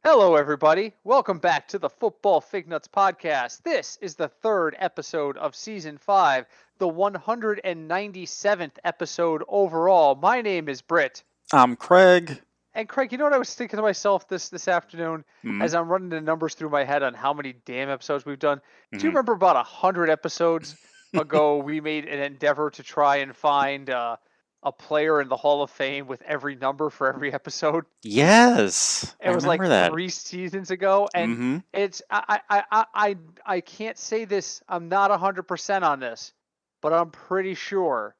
Hello, everybody. Welcome back to the Football Fignuts podcast. This is the third episode of Season 5, the 197th episode overall. My name is Britt. I'm Craig. And Craig, you know what I was thinking to myself this afternoon as I'm running the numbers through my head on how many damn episodes we've done? Do you remember about 100 episodes ago we made an endeavor to try and find a player in the Hall of Fame with every number for every episode? Yes, It was like that. 3 seasons ago, and it's I can't say this. I'm not 100% on this, but I'm pretty sure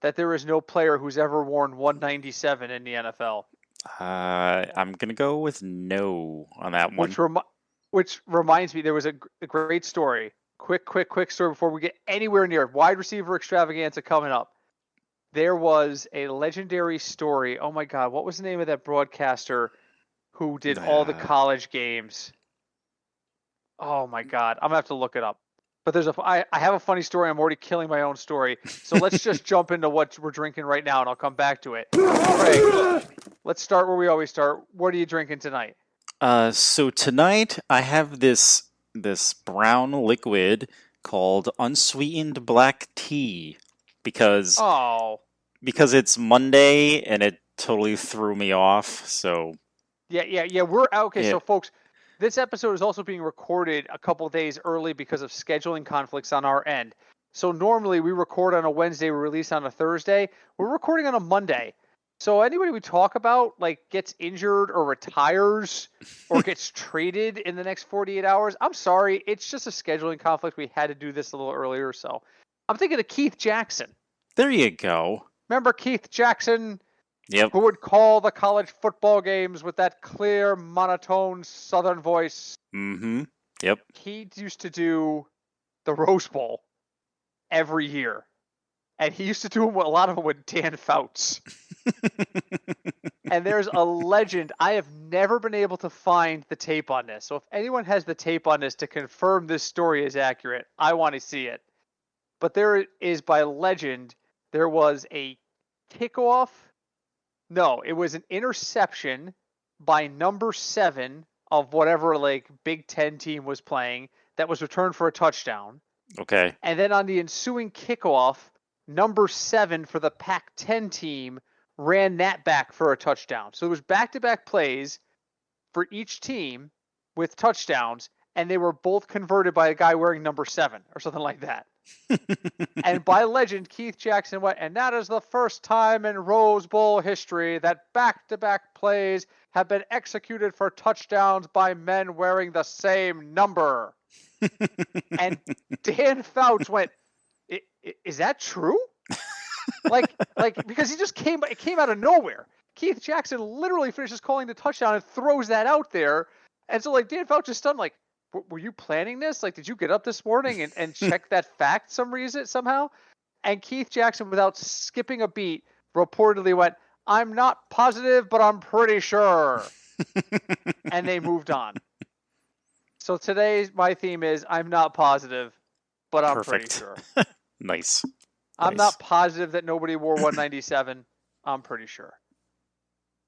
that there is no player who's ever worn 197 in the NFL. I'm gonna go with no on that one. Which reminds me, there was a great story. Quick story before we get anywhere near wide receiver extravaganza coming up. There was a legendary story. Oh my God, what was the name of that broadcaster who did all the college games? Oh my God, I'm gonna have to look it up. But I have a funny story. I'm already killing my own story. So let's just jump into what we're drinking right now, and I'll come back to it. Craig, let's start where we always start. What are you drinking tonight? So tonight I have this brown liquid called unsweetened black tea because it's Monday and it totally threw me off. So yeah. We're okay. Yeah. So folks, this episode is also being recorded a couple days early because of scheduling conflicts on our end. So normally we record on a Wednesday, we release on a Thursday. We're recording on a Monday. So anybody we talk about gets injured or retires or gets traded in the next 48 hours, I'm sorry. It's just a scheduling conflict. We had to do this a little earlier. So I'm thinking of Keith Jackson. There you go. Remember Keith Jackson? Yep. Who would call the college football games with that clear, monotone Southern voice. Yep. He used to do the Rose Bowl every year. And he used to do a lot of them with Dan Fouts. And there's a legend. I have never been able to find the tape on this. So if anyone has the tape on this to confirm this story is accurate, I want to see it. But there is, by legend, there was a kickoff. No, it was an interception by number 7 of whatever Big Ten team was playing that was returned for a touchdown. Okay. And then on the ensuing kickoff, number 7 for the Pac-10 team ran that back for a touchdown. So it was back-to-back plays for each team with touchdowns, and they were both converted by a guy wearing number 7 or something like that. And by legend, Keith Jackson went, and that is the first time in Rose Bowl history that back-to-back plays have been executed for touchdowns by men wearing the same number. And Dan Fouts went, is that true? Because it came out of nowhere. Keith Jackson literally finishes calling the touchdown and throws that out there. And so Dan Fouts is stunned, were you planning this? Did you get up this morning and check that fact somehow? And Keith Jackson, without skipping a beat, reportedly went, I'm not positive, but I'm pretty sure. And they moved on. So today my theme is I'm not positive, but I'm pretty sure. Nice. I'm not positive that nobody wore 197. I'm pretty sure.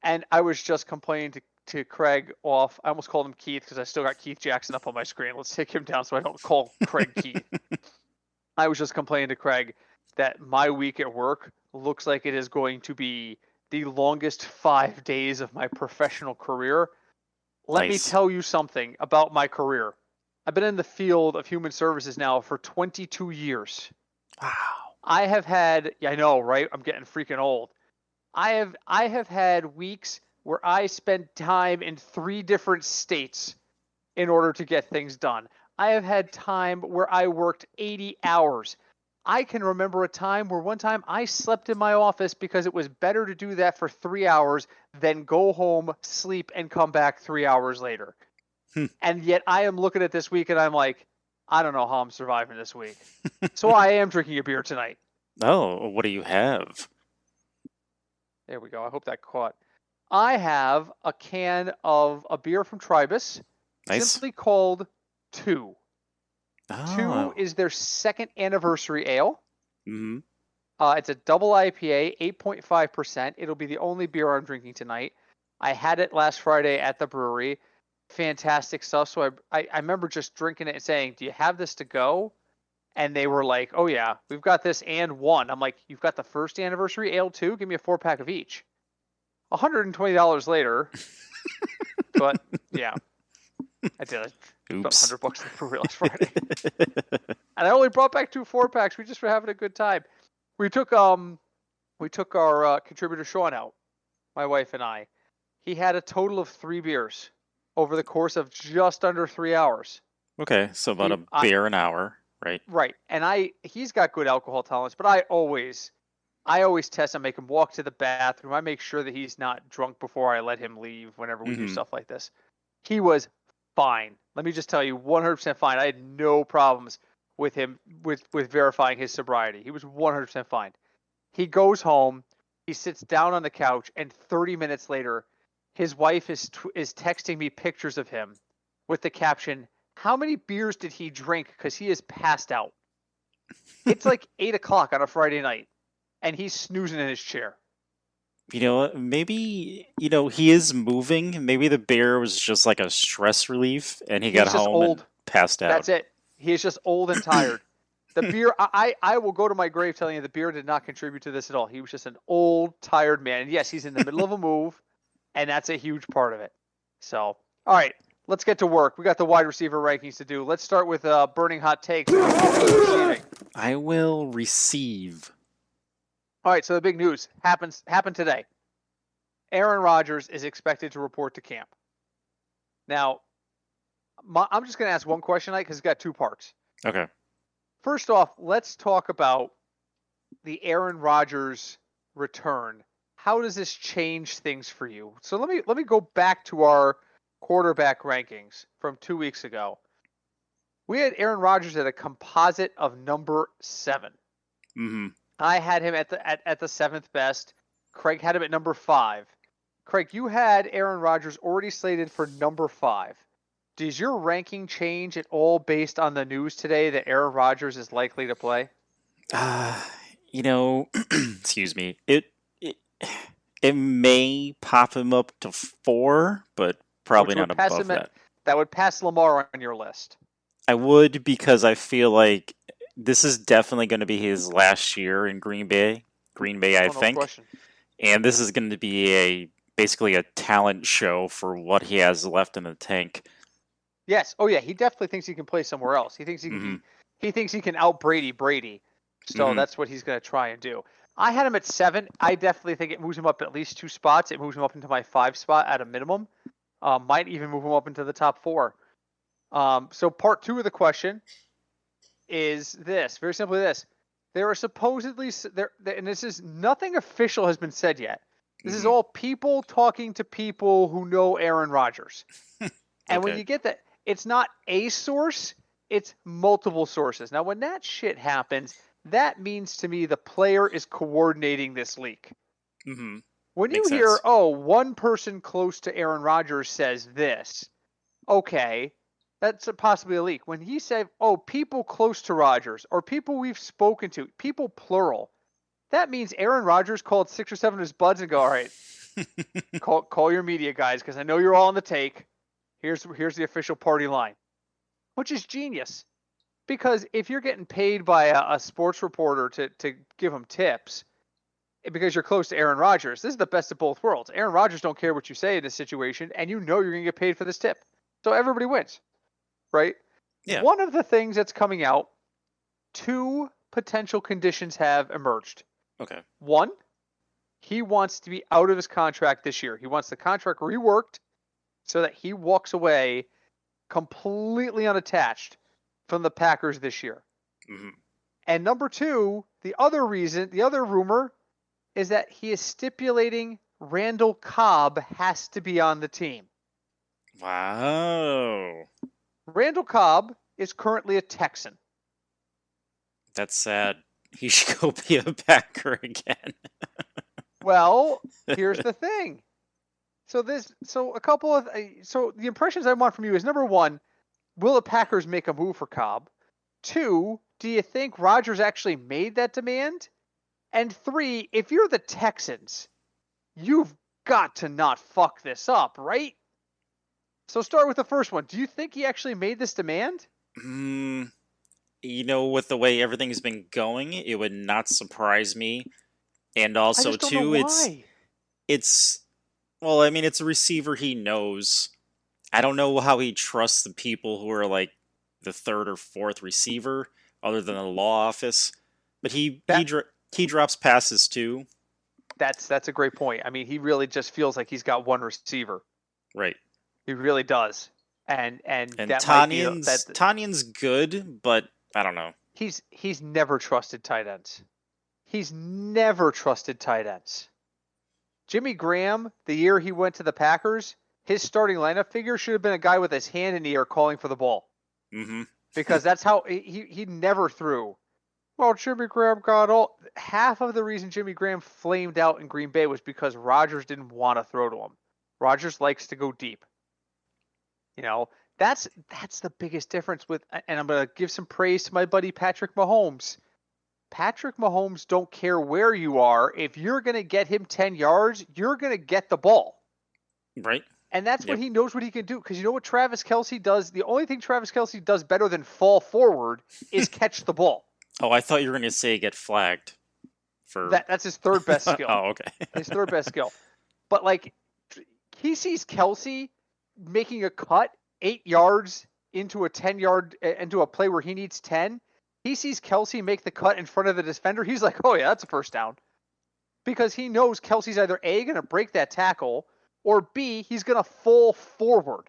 And I was just complaining to Craig off. I almost called him Keith because I still got Keith Jackson up on my screen. Let's take him down so I don't call Craig Keith. I was just complaining to Craig that my week at work looks like it is going to be the longest 5 days of my professional career. Let me tell you something about my career. I've been in the field of human services now for 22 years. Wow. I have had, I know, right? I'm getting freaking old. I have had weeks where I spent time in 3 different states in order to get things done. I have had time where I worked 80 hours. I can remember a time where one time I slept in my office because it was better to do that for 3 hours than go home, sleep, and come back 3 hours later. And yet I am looking at this week and I'm like, I don't know how I'm surviving this week. So I am drinking a beer tonight. Oh, what do you have? There we go. I hope that caught. I have a can of a beer from Tribus, simply called 2. Oh. 2 is their 2nd anniversary ale. Mm-hmm. It's a double IPA, 8.5%. It'll be the only beer I'm drinking tonight. I had it last Friday at the brewery. fantastic stuff. So I remember just drinking it and saying, "Do you have this to go?" And they were like, "Oh yeah, we've got this and one." I'm like, "You've got the first anniversary ale too? Give me a 4-pack of each." $120 later, but yeah, I did. I spent $100 for Realize Friday, and I only brought back 2 4-packs. We just were having a good time. We took our contributor Sean out, my wife and I. He had a total of 3 beers over the course of just under 3 hours. Okay, so about a beer an hour, right? Right, and he's got good alcohol tolerance, but I always test. I make him walk to the bathroom. I make sure that he's not drunk before I let him leave whenever we do stuff like this. He was fine. Let me just tell you, 100% fine. I had no problems with him with verifying his sobriety. He was 100% fine. He goes home, he sits down on the couch, and 30 minutes later, his wife is texting me pictures of him with the caption, "How many beers did he drink? Because he is passed out." It's like 8 o'clock on a Friday night, and he's snoozing in his chair. You know, maybe, he is moving. Maybe the beer was just like a stress relief, and he got home and passed out. That's it. He is just old and tired. The beer, I will go to my grave telling you the beer did not contribute to this at all. He was just an old, tired man. And yes, he's in the middle of a move, and that's a huge part of it. So, all right, let's get to work. We got the wide receiver rankings to do. Let's start with burning hot takes. I will receive. All right, so the big news happened today. Aaron Rodgers is expected to report to camp. Now, I'm just going to ask one question tonight because it's got 2 parts. Okay. First off, let's talk about the Aaron Rodgers return. How does this change things for you? So let me go back to our quarterback rankings from 2 weeks ago. We had Aaron Rodgers at a composite of number 7. Mm-hmm. I had him at the 7th best. Craig had him at number 5. Craig, you had Aaron Rodgers already slated for number 5. Does your ranking change at all based on the news today that Aaron Rodgers is likely to play? Excuse me. It may pop him up to 4, but probably not above that. That would pass Lamar on your list. I would, because I feel like this is definitely going to be his last year in Green Bay. I think. No question. And this is going to be basically a talent show for what he has left in the tank. Yes. Oh yeah. He definitely thinks he can play somewhere else. He thinks he can. He thinks he can out Brady. So that's what he's going to try and do. I had him at 7. I definitely think it moves him up at least 2 spots. It moves him up into my 5 spot at a minimum. Might even move him up into the top 4. So part 2 of the question is this. Very simply this. There are supposedly and this is nothing official has been said yet. This is all people talking to people who know Aaron Rodgers. And when you get that, it's not a source, it's multiple sources. Now, when that shit happens, that means to me the player is coordinating this leak. Mm-hmm. When you hear, one person close to Aaron Rodgers says this, okay, that's possibly a leak. When he said, people close to Rodgers or people we've spoken to, people plural, that means Aaron Rodgers called 6 or 7 of his buds and go, all right, call your media guys because I know you're all on the take. Here's the official party line, which is genius. Because if you're getting paid by a sports reporter to give him tips because you're close to Aaron Rodgers, this is the best of both worlds. Aaron Rodgers don't care what you say in this situation, and you know you're going to get paid for this tip. So everybody wins, right? Yeah. One of the things that's coming out, 2 potential conditions have emerged. Okay. 1, he wants to be out of his contract this year. He wants the contract reworked so that he walks away completely unattached from the Packers this year. Mm-hmm. And number 2, the other rumor is that he is stipulating Randall Cobb has to be on the team. Wow. Randall Cobb is currently a Texan. That's sad. He should go be a Packer again. Well, here's the thing. So the impressions I want from you is, number 1, will the Packers make a move for Cobb? 2, do you think Rodgers actually made that demand? And 3, if you're the Texans, you've got to not fuck this up, right? So start with the first one. Do you think he actually made this demand? With the way everything's been going, it would not surprise me. And I also, just don't know too, why. it's it's a receiver he knows. I don't know how he trusts the people who are like the third or fourth receiver, other than the law office. But he drops passes too. That's a great point. I mean, he really just feels like he's got one receiver. Right. He really does. And that Tanyan's good, but I don't know. He's never trusted tight ends. He's never trusted tight ends. Jimmy Graham, the year he went to the Packers, his starting lineup figure should have been a guy with his hand in the air calling for the ball. Mm-hmm. Because that's how he never threw. Well, Jimmy Graham got all. Half of the reason Jimmy Graham flamed out in Green Bay was because Rodgers didn't want to throw to him. Rodgers likes to go deep. That's the biggest difference with, and I'm going to give some praise to my buddy Patrick Mahomes. Patrick Mahomes don't care where you are. If you're going to get him 10 yards, you're going to get the ball. Right. And that's what he knows what he can do. Because you know what Travis Kelce does? The only thing Travis Kelce does better than fall forward is catch the ball. Oh, I thought you were going to say get flagged. That's his third best skill. Oh, okay. His third best skill. But, he sees Kelce making a cut 8 yards into a 10-yard, into a play where he needs 10. He sees Kelce make the cut in front of the defender. He's like, oh, yeah, that's a first down. Because he knows Kelce's either A, going to break that tackle, or B, he's going to fall forward.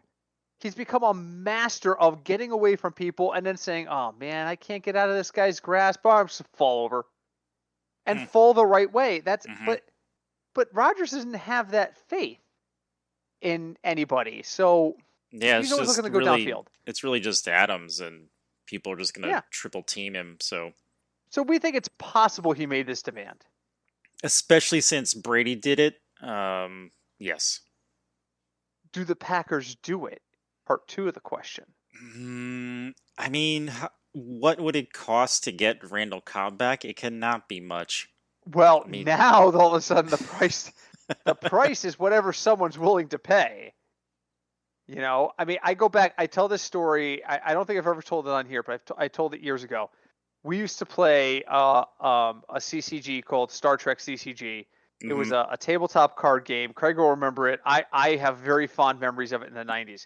He's become a master of getting away from people and then saying, oh, man, I can't get out of this guy's grasp. I'm just fall over. And fall the right way. But Rodgers doesn't have that faith in anybody. So he's always looking to go downfield. It's really just Adams, and people are just going to triple team him. So we think it's possible he made this demand. Especially since Brady did it. Yes. Do the Packers do it? Part 2 of the question. I mean, what would it cost to get Randall Cobb back? It cannot be much. Well, now all of a sudden the price is whatever someone's willing to pay. I go back. I tell this story. I don't think I've ever told it on here, but I told it years ago. We used to play a CCG called Star Trek CCG. It was a tabletop card game. Craig will remember it. I have very fond memories of it in the 90s.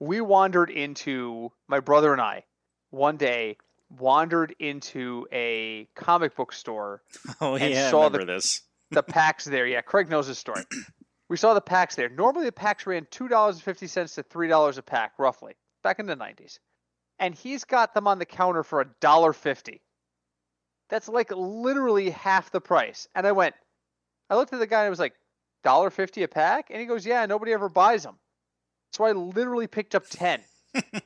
We wandered into, my brother and I, one day, wandered into a comic book store and saw the packs there. Yeah, Craig knows this story. We saw the packs there. Normally the packs ran $2.50 to $3 a pack, roughly, back in the 90s. And he's got them on the counter for $1.50. That's literally half the price. And I looked at the guy and I was like, $1.50 a pack? And he goes, yeah, nobody ever buys them. So I literally picked up 10. And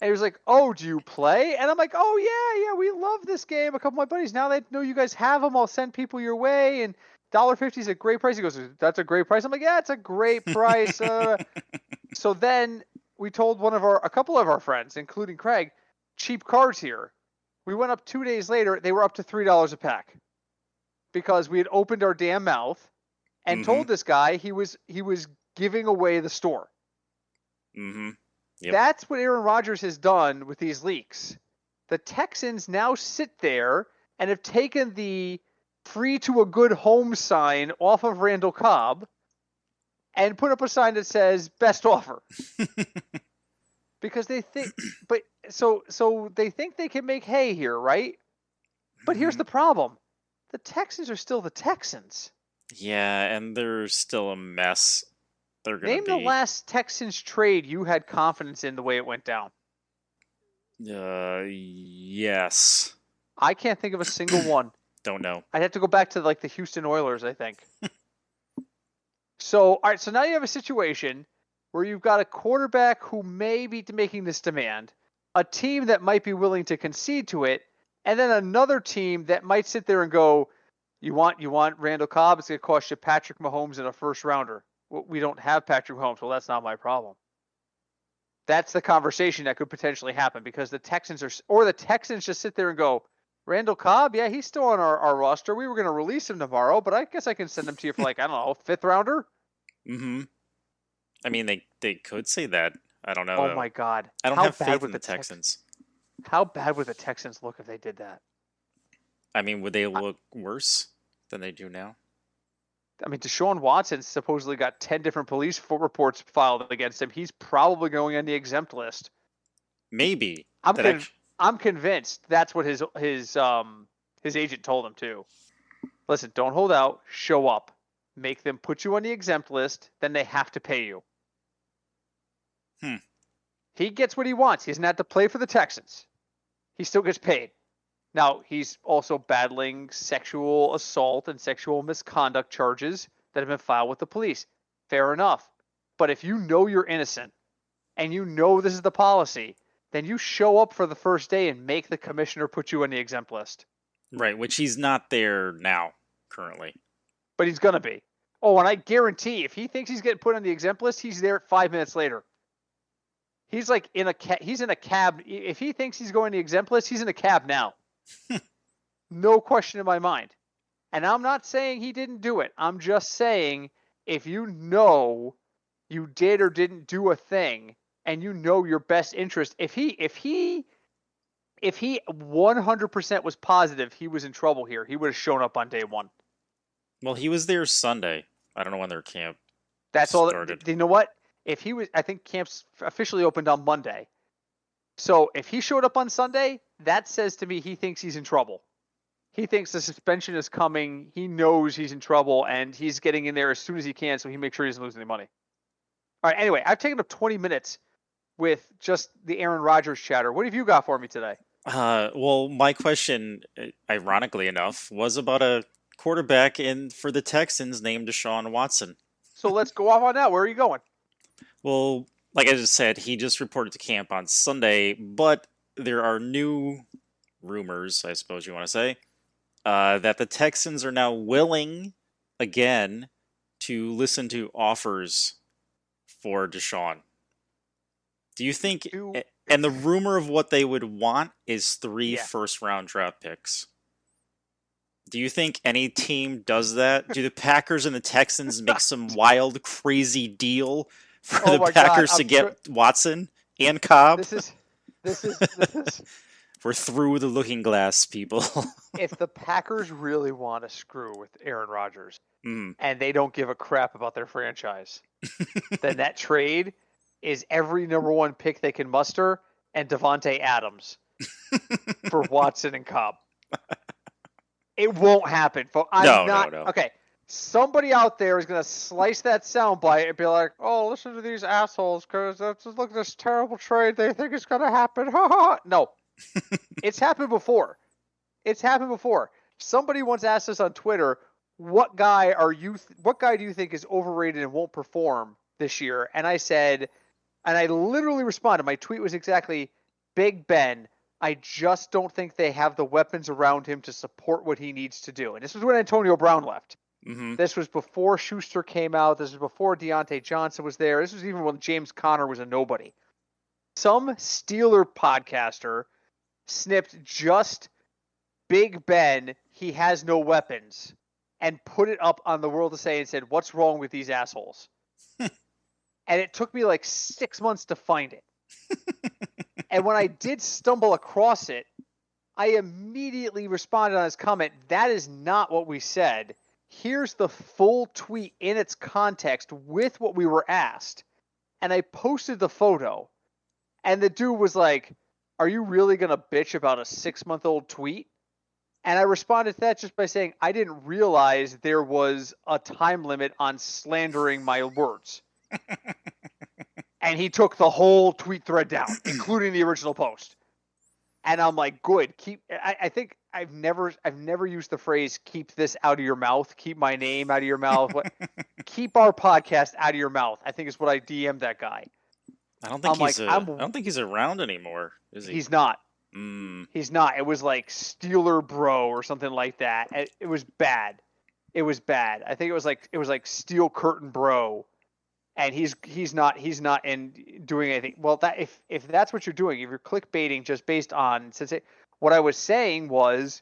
he was like, oh, do you play? And I'm like, oh, yeah, we love this game. A couple of my buddies, now they know you guys have them, I'll send people your way. And $1.50 is a great price. He goes, that's a great price. I'm like, yeah, it's a great price. So then we told a couple of our friends, including Craig, cheap cards here. We went up 2 days later. They were up to $3 a pack because we had opened our damn mouth and told this guy he was giving away the store. Mm-hmm. Yep. That's what Aaron Rodgers has done with these leaks. The Texans now sit there and have taken the free to a good home sign off of Randall Cobb and put up a sign that says best offer. Because they think, so they think they can make hay here, right? But here's the problem. The Texans are still the Texans. Yeah, and they're still a mess. Name the last Texans trade you had confidence in the way it went down. Yes. I can't think of a single one. Don't know. I'd have to go back to the Houston Oilers, I think. So, all right, so now you have a situation where you've got a quarterback who may be making this demand, a team that might be willing to concede to it, and then another team that might sit there and go, you want Randall Cobb? It's going to cost you Patrick Mahomes in a first rounder. Well, we don't have Patrick Mahomes. Well, that's not my problem. That's the conversation that could potentially happen because the Texans just sit there and go, Randall Cobb, yeah, he's still on our roster. We were going to release him tomorrow, but I guess I can send him to you for I don't know, fifth rounder. Mm-hmm. I mean, they could say that. I don't know. Oh Though. my God! I don't have faith in the Texans. How bad would the Texans look if they did that? I mean, would they look worse than they do now? I mean, Deshaun Watson supposedly got 10 different police reports filed against him. He's probably going on the exempt list. Maybe. I'm convinced that's what his agent told him too. Listen, don't hold out. Show up. Make them put you on the exempt list. Then they have to pay you. He gets what he wants. He doesn't have to play for the Texans. He still gets paid. Now, he's also battling sexual assault and sexual misconduct charges that have been filed with the police. Fair enough. But if you know you're innocent and you know this is the policy, then you show up for the first day and make the commissioner put you on the exempt list. Right, which he's not there now, currently. But he's going to be. Oh, and I guarantee if he thinks he's getting put on the exempt list, he's there 5 minutes later. He's like he's in a cab. If he thinks he's going to the exempt list, he's in a cab now. No question in my mind. And I'm not saying he didn't do it. I'm just saying if you know you did or didn't do a thing and you know your best interest, if he 100% was positive he was in trouble here, he would have shown up on day one. Well, he was there Sunday. I don't know when their camp That's started. You know what? If he was, I think camps officially opened on Monday. So if he showed up on Sunday, that says to me he thinks he's in trouble. He thinks the suspension is coming. He knows he's in trouble, and he's getting in there as soon as he can so he makes sure he doesn't lose any money. All right, anyway, I've taken up 20 minutes with just the Aaron Rodgers chatter. What have you got for me today? Well, my question, ironically enough, was about a quarterback for the Texans named Deshaun Watson. So let's go off on that. Where are you going? Well, like I just said, he just reported to camp on Sunday, but there are new rumors, I suppose you want to say, that the Texans are now willing, again, to listen to offers for Deshaun. Do you think... And the rumor of what they would want is 3 first-round draft picks. Do you think any team does that? Do the Packers and the Texans make some wild, crazy deal for the Packers to get Watson and Cobb? This is We're through the looking glass, people. If the Packers really want to screw with Aaron Rodgers and they don't give a crap about their franchise, then that trade is every number one pick they can muster and Devontae Adams for Watson and Cobb. It won't happen. No. Okay, somebody out there is going to slice that soundbite and be like, oh, listen to these assholes because look at this terrible trade they think is going to happen. No. It's happened before. Somebody once asked us on Twitter, what guy do you think is overrated and won't perform this year? And I said, and I literally responded, my tweet was exactly, Big Ben. I just don't think they have the weapons around him to support what he needs to do. And this was when Antonio Brown left. Mm-hmm. This was before Schuster came out. This was before Deontay Johnson was there. This was even when James Conner was a nobody. Some Steeler podcaster snipped just Big Ben, he has no weapons, and put it up on the World to Say and said, what's wrong with these assholes? And it took me like 6 months to find it. And when I did stumble across it, I immediately responded on his comment, that is not what we said. Here's the full tweet in its context with what we were asked. And I posted the photo. And the dude was like, are you really going to bitch about a 6-month-old tweet? And I responded to that just by saying, I didn't realize there was a time limit on slandering my words. And he took the whole tweet thread down, including the original post. And I'm like, good. I think I've never used the phrase "keep this out of your mouth," keep my name out of your mouth. Keep our podcast out of your mouth. I think is what I DM'd that guy. I don't think he's around anymore, is he? He's not. He's not. It was like Steeler Bro or something like that. It was bad. I think it was like Steel Curtain Bro. And he's not in doing anything. Well, that if that's what you're doing, if you're clickbaiting just based on what I was saying was,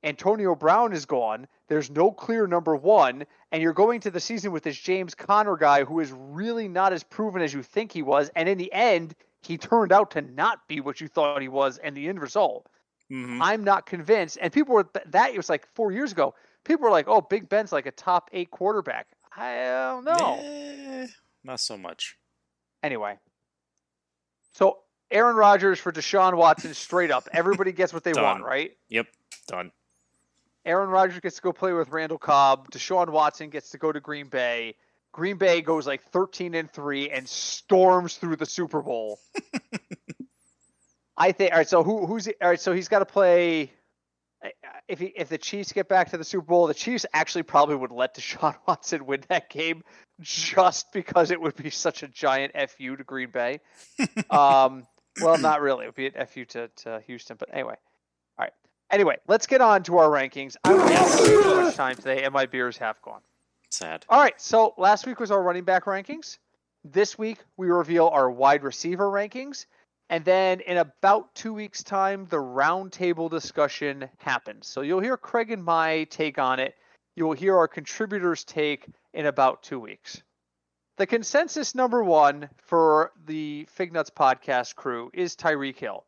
Antonio Brown is gone. There's no clear number one, and you're going to the season with this James Conner guy who is really not as proven as you think he was, and in the end, he turned out to not be what you thought he was, and the end result. Mm-hmm. I'm not convinced. And people were it was like 4 years ago. People were like, "Oh, Big Ben's like a top 8 quarterback." I don't know. Not so much. Anyway, so Aaron Rodgers for Deshaun Watson, straight up. Everybody gets what they want, right? Yep, done. Aaron Rodgers gets to go play with Randall Cobb. Deshaun Watson gets to go to Green Bay. Green Bay goes like 13-3 and storms through the Super Bowl. I think. All right, so who's all right? So he's got to play. If the Chiefs get back to the Super Bowl, the Chiefs actually probably would let Deshaun Watson win that game just because it would be such a giant FU to Green Bay. Well, not really. It would be an FU to Houston, but anyway. All right. Anyway, let's get on to our rankings. I don't have too much time today, and my beer is half gone. Sad. All right, so last week was our running back rankings. This week, we reveal our wide receiver rankings. And then in about 2 weeks' time, the roundtable discussion happens. So you'll hear Craig and my take on it. You will hear our contributors' take in about 2 weeks. The consensus number one for the Fignuts podcast crew is Tyreek Hill.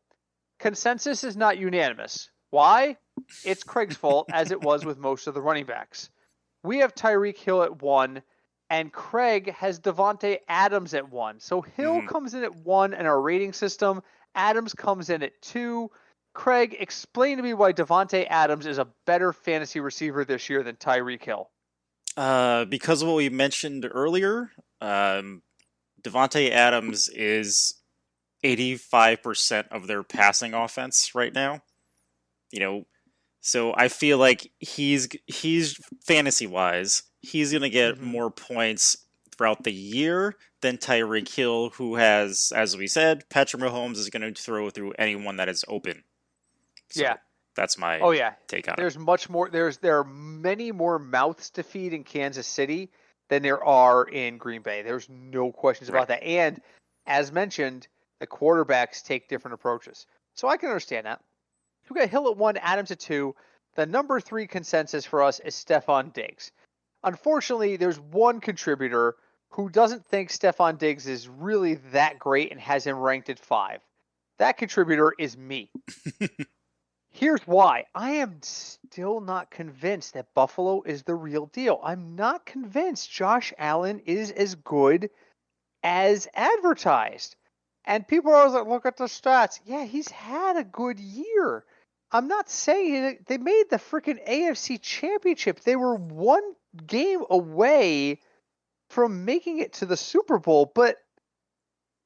Consensus is not unanimous. Why? It's Craig's fault, as it was with most of the running backs. We have Tyreek Hill at 1, and Craig has Davante Adams at 1. So Hill comes in at 1 in our rating system. Adams comes in at 2. Craig, explain to me why Davante Adams is a better fantasy receiver this year than Tyreek Hill. Because of what we mentioned earlier, Davante Adams is 85% of their passing offense right now. So I feel like he's fantasy-wise, he's going to get more points throughout the year than Tyreek Hill, who has, as we said, Patrick Mahomes is going to throw through anyone that is open. So that's my take on it. There's much more. There are many more mouths to feed in Kansas City than there are in Green Bay. There's no questions about that. And as mentioned, the quarterbacks take different approaches. So I can understand that. We got Hill at 1, Adams at 2. The number 3 consensus for us is Stephon Diggs. Unfortunately, there's one contributor who doesn't think Stephon Diggs is really that great and has him ranked at 5. That contributor is me. Here's why. I am still not convinced that Buffalo is the real deal. I'm not convinced Josh Allen is as good as advertised. And people are always like, look at the stats. Yeah, he's had a good year. I'm not saying they made the freaking AFC Championship. They were one game away from making it to the Super Bowl, but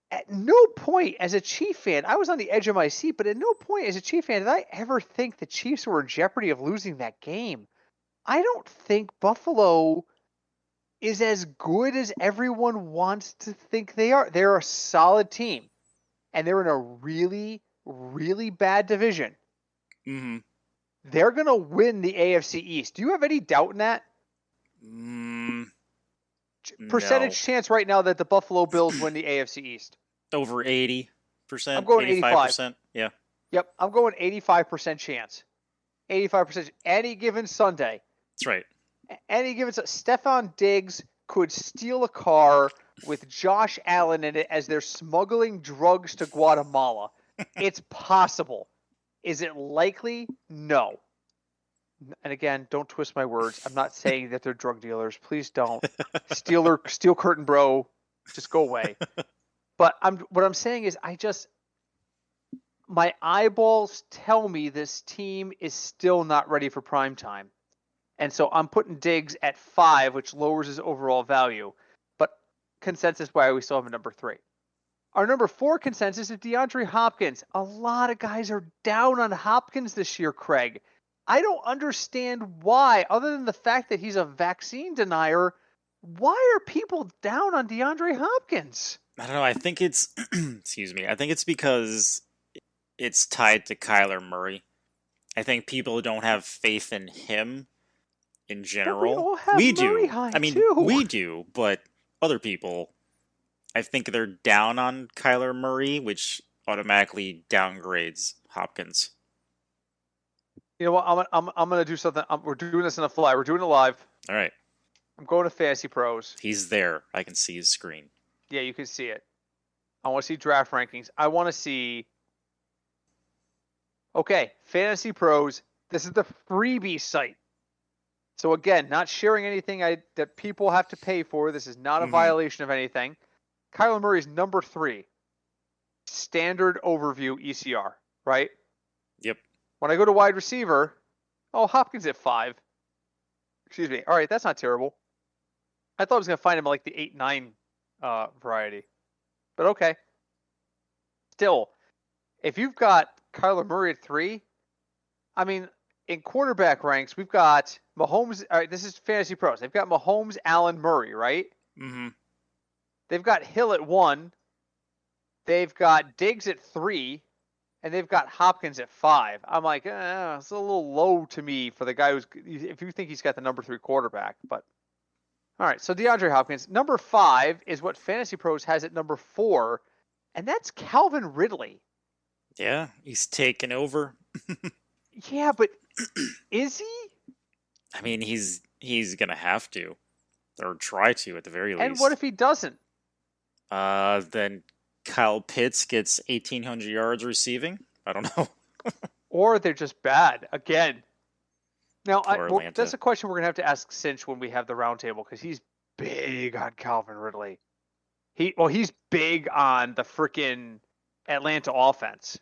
at no point as a Chief fan, I was on the edge of my seat, but at no point as a Chief fan did I ever think the Chiefs were in jeopardy of losing that game. I don't think Buffalo is as good as everyone wants to think they are. They're a solid team, and they're in a really, really bad division. Mm-hmm. They're going to win the AFC East. Do you have any doubt in that? Percentage chance right now that the Buffalo Bills win the AFC East? Over 80%. I'm going 85%. Yeah. Yep, I'm going 85% chance. 85%. Any given Sunday. That's right. Any given Sunday. Stephon Diggs could steal a car with Josh Allen in it as they're smuggling drugs to Guatemala. It's possible. Is it likely? No. And again, don't twist my words. I'm not saying that they're drug dealers. Please don't. Steel curtain bro, just go away. But what I'm saying is my eyeballs tell me this team is still not ready for prime time. And so I'm putting Diggs at 5, which lowers his overall value. But consensus why we still have a number 3. Our number 4 consensus is DeAndre Hopkins. A lot of guys are down on Hopkins this year, Craig. I don't understand why, other than the fact that he's a vaccine denier. Why are people down on DeAndre Hopkins? I don't know. I think it's, excuse me. I think it's because it's tied to Kyler Murray. I think people don't have faith in him in general. We do. I mean, we do, but other people, I think they're down on Kyler Murray, which automatically downgrades Hopkins. You know what? I'm gonna do something. We're doing this on the fly. We're doing it live. All right. I'm going to Fantasy Pros. He's there. I can see his screen. Yeah, you can see it. I want to see draft rankings. I want to see. Okay, Fantasy Pros. This is the freebie site. So again, not sharing anything that people have to pay for. This is not a violation of anything. Kyler Murray is number 3. Standard overview ECR, right? Yep. When I go to wide receiver, Hopkins at 5. Excuse me. All right, that's not terrible. I thought I was going to find him like the 8-9 variety. But okay. Still, if you've got Kyler Murray at 3, I mean, in quarterback ranks, we've got Mahomes. All right, this is Fantasy Pros. They've got Mahomes, Allen, Murray, right? Mm-hmm. They've got Hill at 1. They've got Diggs at 3. And they've got Hopkins at 5. I'm like, it's a little low to me for the guy who's, if you think he's got the number 3 quarterback. But, all right, so DeAndre Hopkins. Number 5 is what Fantasy Pros has at number 4, and that's Calvin Ridley. Yeah, he's taken over. Yeah, but is he? I mean, he's going to have to, or try to at the very least. And what if he doesn't? Then Kyle Pitts gets 1,800 yards receiving. I don't know. Or they're just bad again. Now, Atlanta. That's a question we're going to have to ask Cinch when we have the roundtable, because he's big on Calvin Ridley. He's big on the freaking Atlanta offense.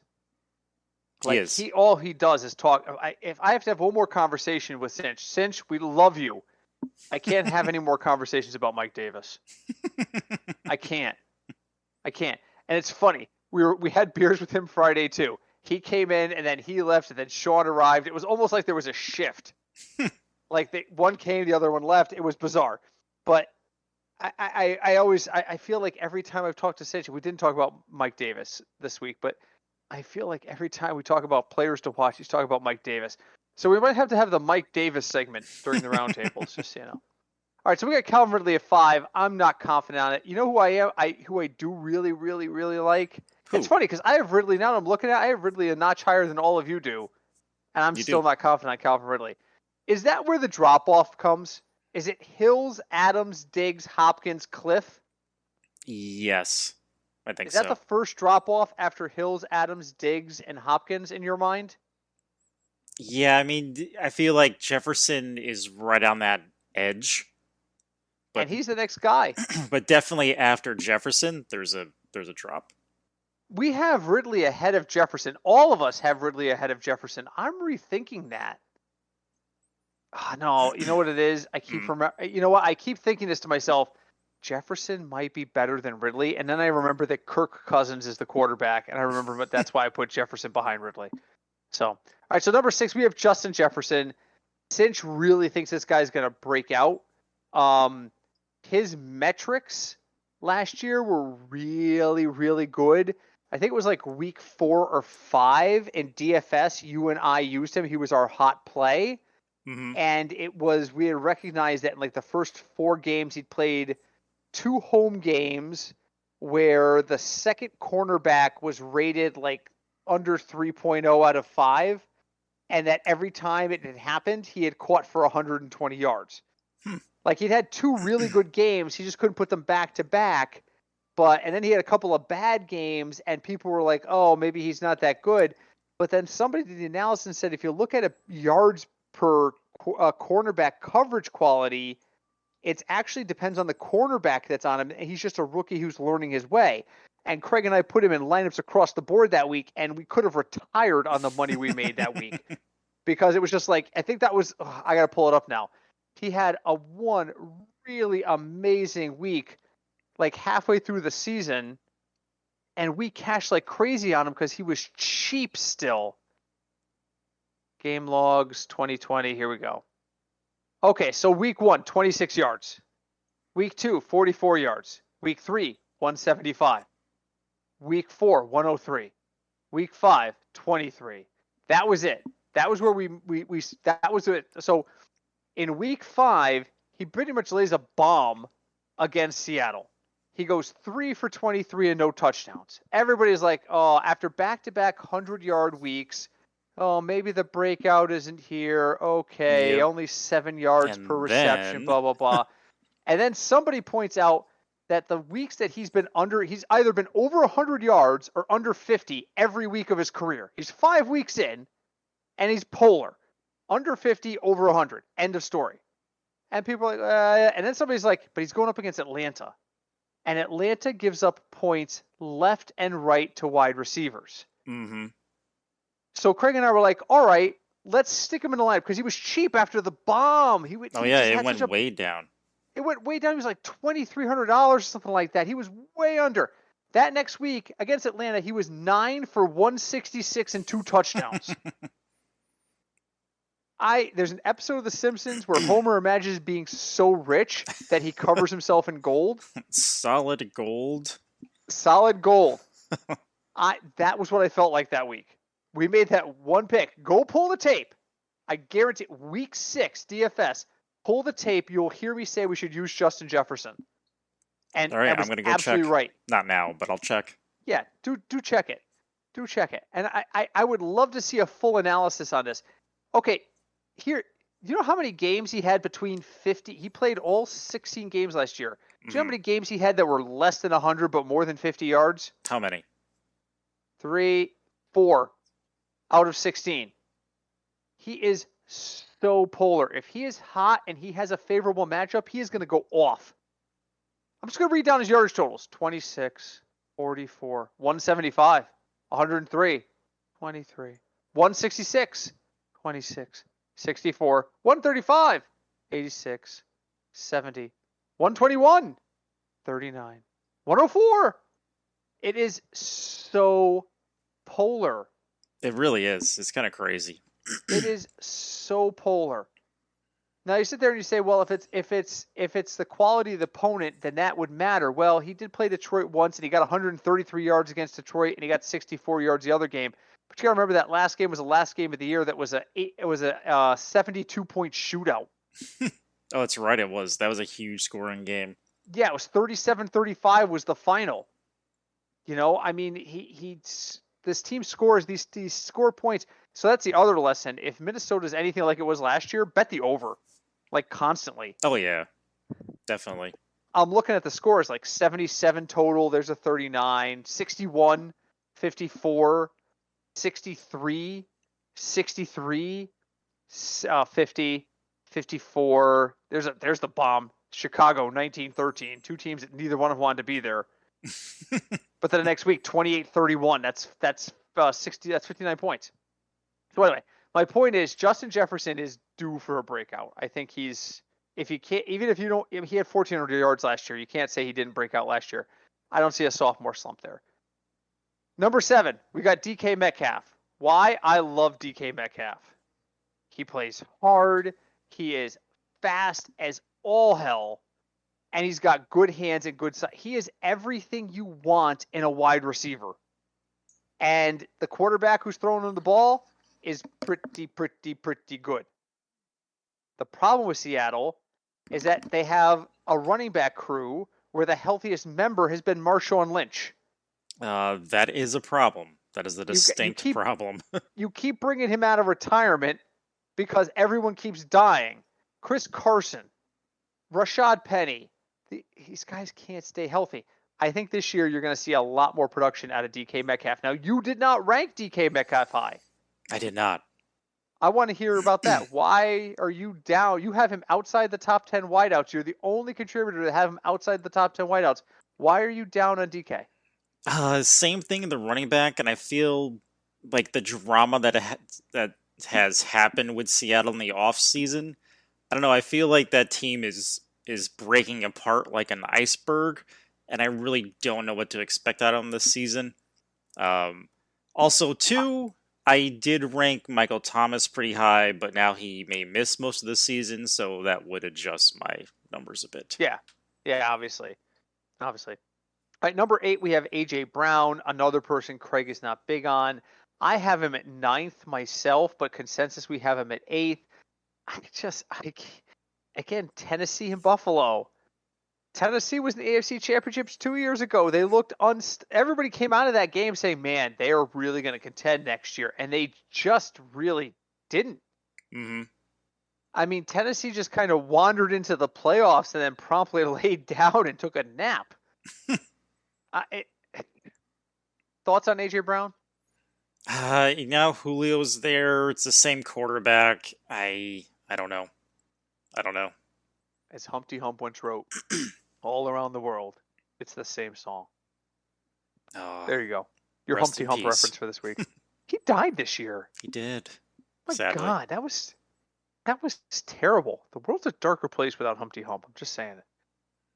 He is. All he does is talk. If I have to have one more conversation with Cinch, we love you. I can't have any more conversations about Mike Davis. I can't. And it's funny. We had beers with him Friday too. He came in and then he left and then Sean arrived. It was almost like there was a shift. Like one came, the other one left. It was bizarre. But I feel like every time I've talked to Cinch, we didn't talk about Mike Davis this week, but I feel like every time we talk about players to watch, he's talking about Mike Davis. So we might have to have the Mike Davis segment during the roundtables, just so you know. All right, so we got Calvin Ridley at 5. I'm not confident on it. You know who I am? Who I do really, really, really like? Who? It's funny because I have Ridley now. I'm looking at. I have Ridley a notch higher than all of you do, and I'm still not confident on Calvin Ridley. Is that where the drop off comes? Is it Hills, Adams, Diggs, Hopkins, Cliff? Yes, I think so. Is that the first drop off after Hills, Adams, Diggs, and Hopkins in your mind? Yeah, I mean, I feel like Jefferson is right on that edge. But, and he's the next guy. But definitely after Jefferson, there's a drop. We have Ridley ahead of Jefferson. All of us have Ridley ahead of Jefferson. I'm rethinking that. No, you know what it is? I keep you know what? I keep thinking this to myself. Jefferson might be better than Ridley, and then I remember that Kirk Cousins is the quarterback, and I remember that's why I put Jefferson behind Ridley. So, all right. So number 6, we have Justin Jefferson. Cinch really thinks this guy's going to break out. His metrics last year were really, really good. I think it was like week 4 or 5 in DFS. You and I used him. He was our hot play. Mm-hmm. And we had recognized that in like the first 4 games, he'd played 2 home games where the second cornerback was rated like under 3.0 out of 5. And that every time it had happened, he had caught for 120 yards. Like he'd had 2 really good games. He just couldn't put them back to back. And then he had a couple of bad games and people were like, oh, maybe he's not that good. But then somebody did the analysis and said, if you look at a yards per cornerback coverage quality, it actually depends on the cornerback that's on him. And he's just a rookie who's learning his way. And Craig and I put him in lineups across the board that week, and we could have retired on the money we made that week. Because it was just like, I think that was, I got to pull it up now. He had one really amazing week, like halfway through the season, and we cashed like crazy on him because he was cheap still. Game logs 2020, here we go. Okay, so week 1, 26 yards. Week 2, 44 yards. Week 3, 175. Week 4, 103. Week 5, 23. That was it. That was where that was it. So in week 5, he pretty much lays a bomb against Seattle. He goes 3 for 23 and no touchdowns. Everybody's like, oh, after back-to-back 100-yard weeks, Oh, maybe the breakout isn't here. Okay, Yep. only 7 yards per And reception, then blah, blah, blah. And then somebody points out that the weeks that he's either been over 100 yards or under 50 every week of his career. He's 5 weeks in, and he's polar. Under 50, over 100. End of story. And people are like, and then somebody's like, but he's going up against Atlanta. And Atlanta gives up points left and right to wide receivers. Mm-hmm. So Craig and I were like, all right, let's stick him in the lineup because he was cheap after the bomb. It went way down. It went way down. He was like $2,300 or something like that. He was way under. That next week against Atlanta, he was 9 for 166 and 2 touchdowns. There's an episode of The Simpsons where Homer imagines being so rich that he covers himself in gold. Solid gold. Solid gold. That was what I felt like that week. We made that one pick. Go pull the tape. I guarantee week 6 DFS. Pull the tape. You'll hear me say we should use Justin Jefferson. And all right, I was I'm going to go absolutely check. Right. Not now, but I'll check. Yeah, do check it. Do check it. And I would love to see a full analysis on this. Okay, here, you know how many games he had between 50? He played all 16 games last year. Do you know how many games he had that were less than 100 but more than 50 yards? How many? 3, 4 out of 16. He is so polar. If he is hot and he has a favorable matchup, he is going to go off. I'm just going to read down his yardage totals. 26, 44, 175, 103, 23, 166, 26, 64, 135, 86, 70, 121, 39, 104. It is so polar. It really is. It's kind of crazy. It is so polar. Now you sit there and you say, well, if it's the quality of the opponent, then that would matter. Well, he did play Detroit once, and he got 133 yards against Detroit, and he got 64 yards the other game. But you got to remember that last game was the last game of the year. That was a 72-point shootout. Oh, that's right. It was. That was a huge scoring game. Yeah, it was 37-35 was the final. You know, I mean, this team scores these score points. So that's the other lesson. If Minnesota is anything like it was last year, bet the over, like constantly. Oh yeah, definitely. I'm looking at the scores, like 77 total. There's a 39, 61, 54, 63, 63, 50, 54. There's the bomb. Chicago 19-13. Two teams that neither one of them wanted to be there. But then the next week, 28-31. That's 60. That's 59 points. So anyway, my point is Justin Jefferson is due for a breakout. I think he had 1,400 yards last year. You can't say he didn't break out last year. I don't see a sophomore slump there. Number 7, we got DK Metcalf. Why? I love DK Metcalf. He plays hard. He is fast as all hell. And he's got good hands and good size. He is everything you want in a wide receiver. And the quarterback who's throwing him the ball is pretty good. The problem with Seattle is that they have a running back crew where the healthiest member has been Marshawn Lynch. That is a problem. That is a distinct problem. You keep bringing him out of retirement because everyone keeps dying. Chris Carson, Rashad Penny, these guys can't stay healthy. I think this year you're going to see a lot more production out of DK Metcalf. Now, you did not rank DK Metcalf high. I did not. I want to hear about that. Why are you down? You have him outside the top 10 wideouts. You're the only contributor to have him outside the top 10 wideouts. Why are you down on DK? Same thing in the running back, and I feel like the drama that has happened with Seattle in the offseason. I don't know. I feel like that team is breaking apart like an iceberg, and I really don't know what to expect out of them this season. Also, too, I did rank Michael Thomas pretty high, but now he may miss most of the season, so that would adjust my numbers a bit. Yeah, obviously. All right, number 8, we have A.J. Brown, another person Craig is not big on. I have him at 9th myself, but consensus we have him at 8th. Again, Tennessee and Buffalo. Tennessee was in the AFC Championships 2 years ago. They looked everybody came out of that game saying, man, they are really going to contend next year. And they just really didn't. Mm-hmm. I mean, Tennessee just kind of wandered into the playoffs and then promptly laid down and took a nap. Thoughts on A.J. Brown? Now Julio's there. It's the same quarterback. I don't know. As Humpty Hump once wrote, all around the world, it's the same song. There you go. Your Humpty Hump reference for this week. He died this year. He did. My sadly. God, that was terrible. The world's a darker place without Humpty Hump. I'm just saying it.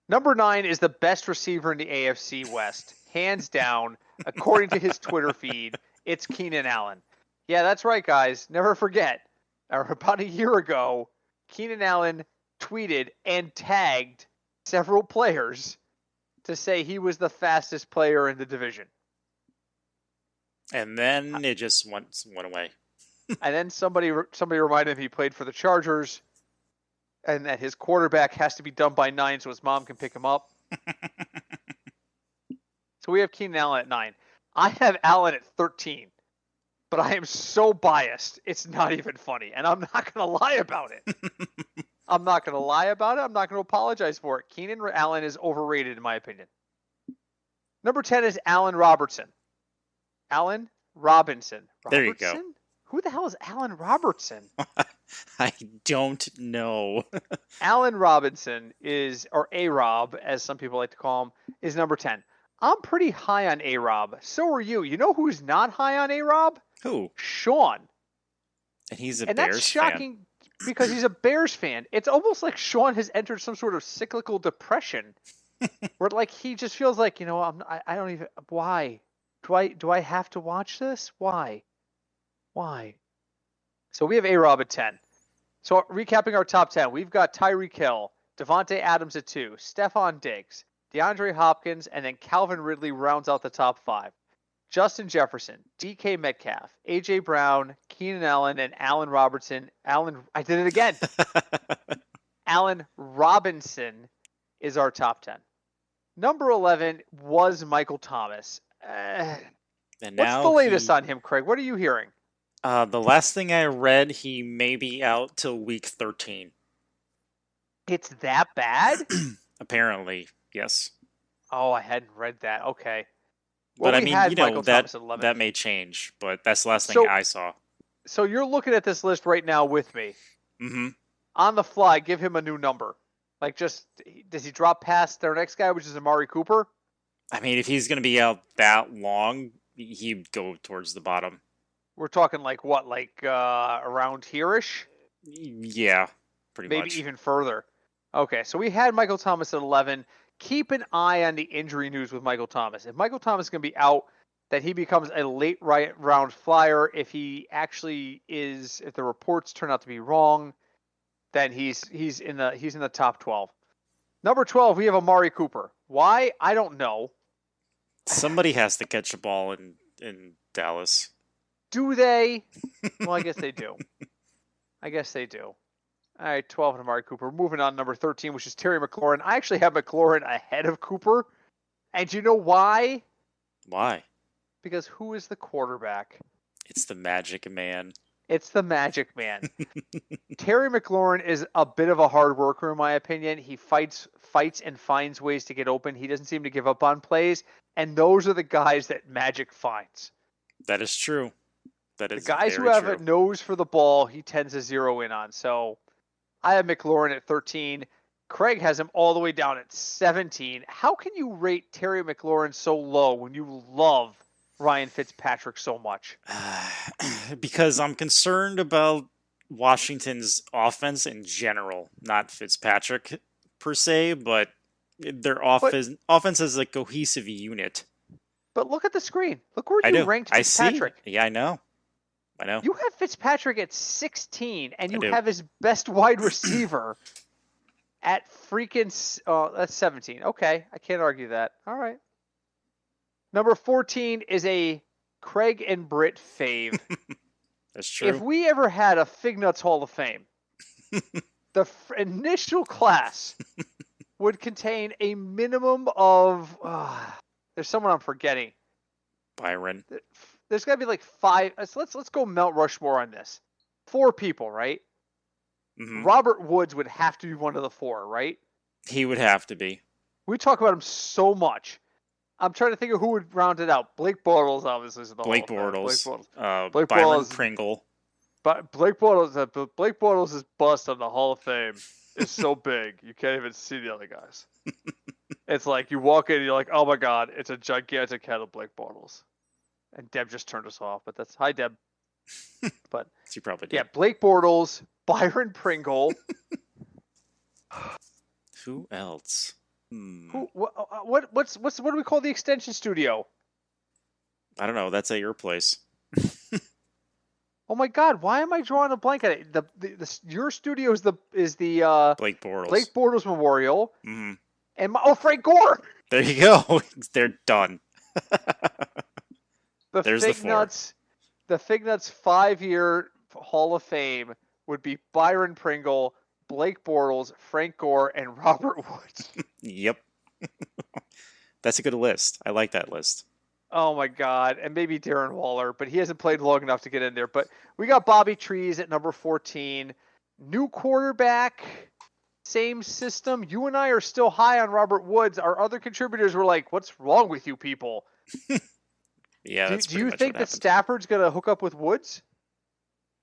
Number 9 is the best receiver in the AFC West. Hands down, according to his Twitter feed, it's Keenan Allen. Yeah, that's right, guys. Never forget. About a year ago, Keenan Allen tweeted and tagged several players to say he was the fastest player in the division. And then it just went away. And then somebody reminded him he played for the Chargers and that his quarterback has to be done by 9 so his mom can pick him up. So we have Keenan Allen at 9. I have Allen at 13. But I am so biased, it's not even funny. And I'm not going to lie about it. I'm not going to apologize for it. Keenan Allen is overrated, in my opinion. Number 10 is Allen Robertson. Allen Robinson. There you go. Who the hell is Allen Robertson? I don't know. Allen Robinson or A-Rob, as some people like to call him, is number 10. I'm pretty high on A-Rob. So are you. You know who's not high on A-Rob? Who? Sean. And he's a Bears fan. And that's shocking because he's a Bears fan. It's almost like Sean has entered some sort of cyclical depression where like he just feels like, I don't even, why? Do I have to watch this? Why? So we have A-Rob at 10. So recapping our top 10, we've got Tyreek Hill, Devontae Adams at 2, Stephon Diggs, DeAndre Hopkins, and then Calvin Ridley rounds out the top 5. Justin Jefferson, DK Metcalf, A.J. Brown, Keenan Allen, and Allen Robertson. I did it again. Allen Robinson is our top 10. Number 11 was Michael Thomas. And what's the latest on him, Craig? What are you hearing? The last thing I read, he may be out till week 13. It's that bad? Apparently, yes. Oh, I hadn't read that. Okay. But I mean, that may change, but that's the last thing I saw. So you're looking at this list right now with me. Mm-hmm. On the fly, give him a new number. Like, does he drop past their next guy, which is Amari Cooper? I mean, if he's going to be out that long, he'd go towards the bottom. We're talking like what? Like around here-ish? Yeah, pretty much. Maybe even further. Okay, so we had Michael Thomas at 11. Keep an eye on the injury news with Michael Thomas. If Michael Thomas is going to be out, then he becomes a late round flyer. If he actually is, if the reports turn out to be wrong, then he's in the top 12. Number 12, we have Amari Cooper. Why? I don't know. Somebody has to catch a ball in Dallas. Do they? Well, I guess they do. All right, 12 and Amari Cooper. Moving on, number 13, which is Terry McLaurin. I actually have McLaurin ahead of Cooper. And you know why? Why? Because who is the quarterback? It's the Magic Man. Terry McLaurin is a bit of a hard worker, in my opinion. He fights and finds ways to get open. He doesn't seem to give up on plays. And those are the guys that Magic finds. That is true. That is the guys who have a nose for the ball, he tends to zero in on. So I have McLaurin at 13. Craig has him all the way down at 17. How can you rate Terry McLaurin so low when you love Ryan Fitzpatrick so much? Because I'm concerned about Washington's offense in general, not Fitzpatrick per se, but their offense is a cohesive unit. But look at the screen. Look where you ranked Fitzpatrick. I see. Yeah, I know. You have Fitzpatrick at 16, and you have his best wide receiver at freaking that's 17. Okay, I can't argue that. All right. Number 14 is a Craig and Britt fave. That's true. If we ever had a Fignuts Hall of Fame, the initial class would contain a minimum of... there's someone I'm forgetting. Byron. There's got to be like 5... Let's go Mount Rushmore on this. 4 people, right? Mm-hmm. Robert Woods would have to be one of the 4, right? He would have to be. We talk about him so much. I'm trying to think of who would round it out. Blake Bortles, obviously, is the Blake Hall of Fame. Bortles. Blake Byron Bortles, Pringle. But Blake Bortles' bust on the Hall of Fame is so big you can't even see the other guys. It's like you walk in and you're like, oh my god, it's a gigantic head of Blake Bortles. And Deb just turned us off, but that's hi Deb. But she probably did. Yeah, Blake Bortles, Byron Pringle. Who else? What do we call the extension studio? I don't know. That's at your place. Oh my God! Why am I drawing a blank at it? Your studio is the Blake Bortles Memorial. Mm-hmm. And Frank Gore. There you go. They're done. There's Fignuts. The Fignuts 5-year Hall of Fame would be Byron Pringle, Blake Bortles, Frank Gore, and Robert Woods. Yep. That's a good list. I like that list. Oh my God. And maybe Darren Waller, but he hasn't played long enough to get in there. But we got Bobby Trees at number 14. New quarterback, same system. You and I are still high on Robert Woods. Our other contributors were like, what's wrong with you people? Yeah. Do you think that Stafford's going to hook up with Woods?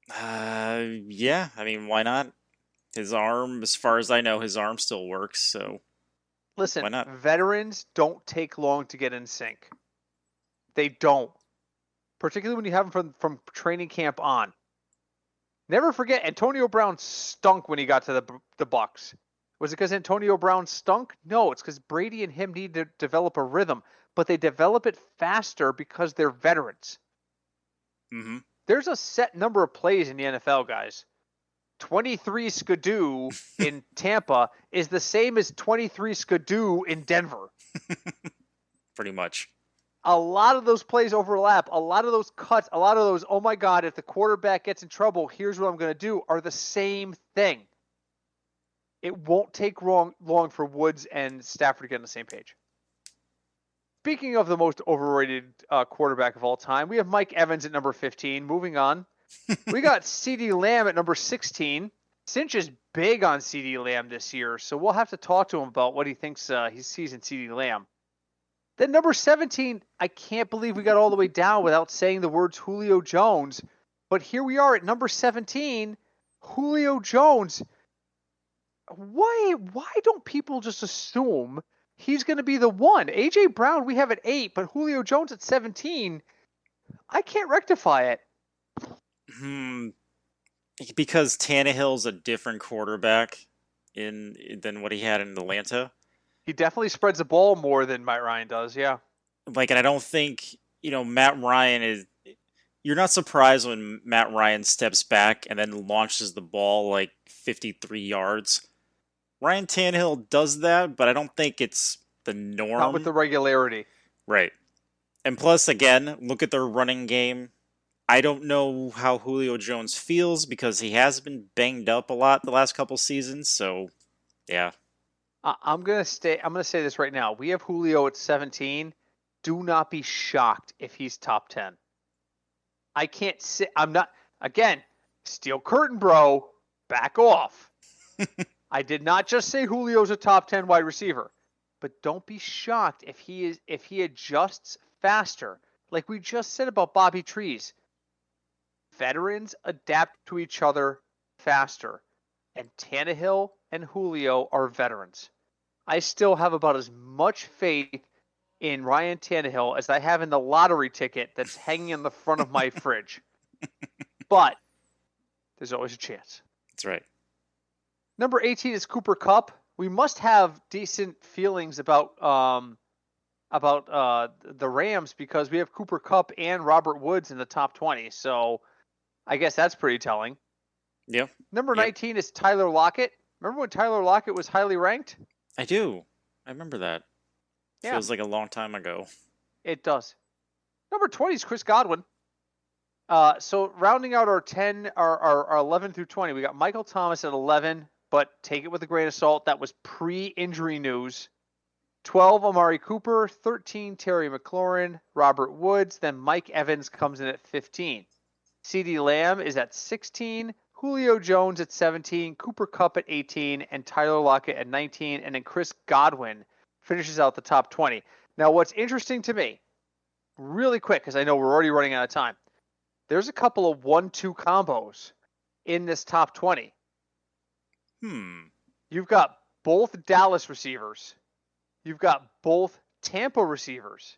Yeah. I mean, why not? His arm, as far as I know, his arm still works. So listen, why not? Veterans don't take long to get in sync. They don't. Particularly when you have them from training camp on. Never forget, Antonio Brown stunk when he got to the Bucs. Was it because Antonio Brown stunk? No, it's because Brady and him need to develop a rhythm. But they develop it faster because they're veterans. Mm-hmm. There's a set number of plays in the NFL, guys. 23 Skidoo in Tampa is the same as 23 Skidoo in Denver. Pretty much. A lot of those plays overlap. A lot of those cuts, a lot of those, oh my God, if the quarterback gets in trouble, here's what I'm going to do, are the same thing. It won't take long for Woods and Stafford to get on the same page. Speaking of the most overrated quarterback of all time, we have Mike Evans at number 15. Moving on. We got CeeDee Lamb at number 16. Cinch is big on CeeDee Lamb this year, so we'll have to talk to him about what he thinks he sees in CeeDee Lamb. Then number 17, I can't believe we got all the way down without saying the words Julio Jones. But here we are at number 17, Julio Jones. Why don't people just assume he's going to be the one? A.J. Brown, we have at 8, but Julio Jones at 17. I can't rectify it. Because Tannehill's a different quarterback than what he had in Atlanta. He definitely spreads the ball more than Matt Ryan does, yeah. And I don't think, Matt Ryan is... You're not surprised when Matt Ryan steps back and then launches the ball 53 yards. Ryan Tannehill does that, but I don't think it's the norm. Not with the regularity. Right. And plus, again, look at their running game. I don't know how Julio Jones feels because he has been banged up a lot the last couple seasons, so yeah. I'm gonna say this right now. We have Julio at 17. Do not be shocked if he's top 10. I can't say I'm not. Again, steel curtain, bro. Back off. I did not just say Julio's a top 10 wide receiver, but don't be shocked if he adjusts faster, like we just said about Bobby Trees. Veterans adapt to each other faster, and Tannehill and Julio are veterans. I still have about as much faith in Ryan Tannehill as I have in the lottery ticket that's hanging in the front of my fridge. But there's always a chance. That's right. Number 18 is Cooper Kupp. We must have decent feelings about the Rams because we have Cooper Kupp and Robert Woods in the top 20. So I guess that's pretty telling. Yeah. Number 19 is Tyler Lockett. Remember when Tyler Lockett was highly ranked? I do. I remember that. Yeah. Feels like a long time ago. It does. Number 20 is Chris Godwin. So rounding out our 11 through 20, we got Michael Thomas at 11, but take it with a grain of salt. That was pre-injury news. 12, Amari Cooper. 13, Terry McLaurin. Robert Woods. Then Mike Evans comes in at 15. CeeDee Lamb is at 16. Julio Jones at 17. Cooper Kupp at 18. And Tyler Lockett at 19. And then Chris Godwin finishes out the top 20. Now, what's interesting to me, really quick, because I know we're already running out of time, there's a couple of 1-2 combos in this top 20. You've got both Dallas receivers. You've got both Tampa receivers.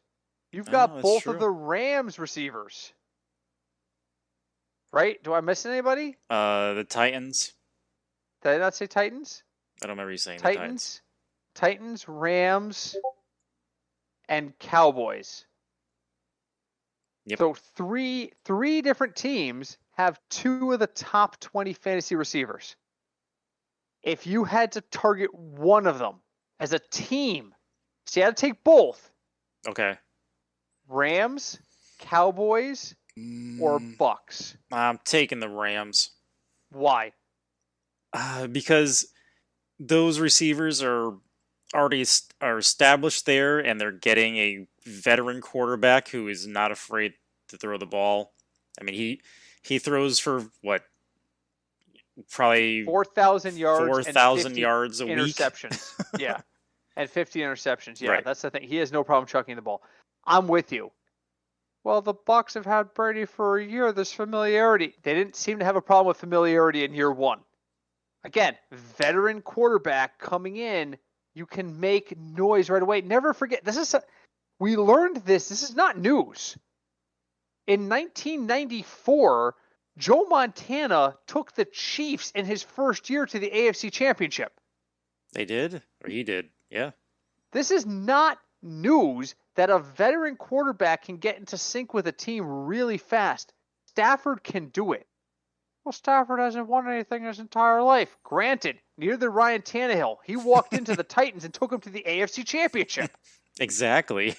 You've got both of the Rams receivers. Right? Do I miss anybody? The Titans. Did I not say Titans? I don't remember you saying Titans. Titans, Rams, and Cowboys. Yep. So three different teams have 2 of the top 20 fantasy receivers. If you had to target one of them as a team, so you had to take both. Okay. Rams, Cowboys, or Bucks? I'm taking the Rams. Why? Because those receivers are already established there, and they're getting a veteran quarterback who is not afraid to throw the ball. I mean, he throws for what? Probably 4,000 yards. 4,000 yards a week. Interceptions. Yeah. And 50 interceptions. Yeah, right. That's the thing. He has no problem chucking the ball. I'm with you. Well, the Bucs have had Brady for a year. There's familiarity. They didn't seem to have a problem with familiarity in year 1. Again, veteran quarterback coming in, you can make noise right away. Never forget, we learned this. This is not news. In 1994, Joe Montana took the Chiefs in his first year to the AFC Championship. They did? Or he did, yeah. This is not news that a veteran quarterback can get into sync with a team really fast. Stafford can do it. Well, Stafford hasn't won anything his entire life. Granted, neither did Ryan Tannehill. He walked into the Titans and took them to the AFC Championship. Exactly.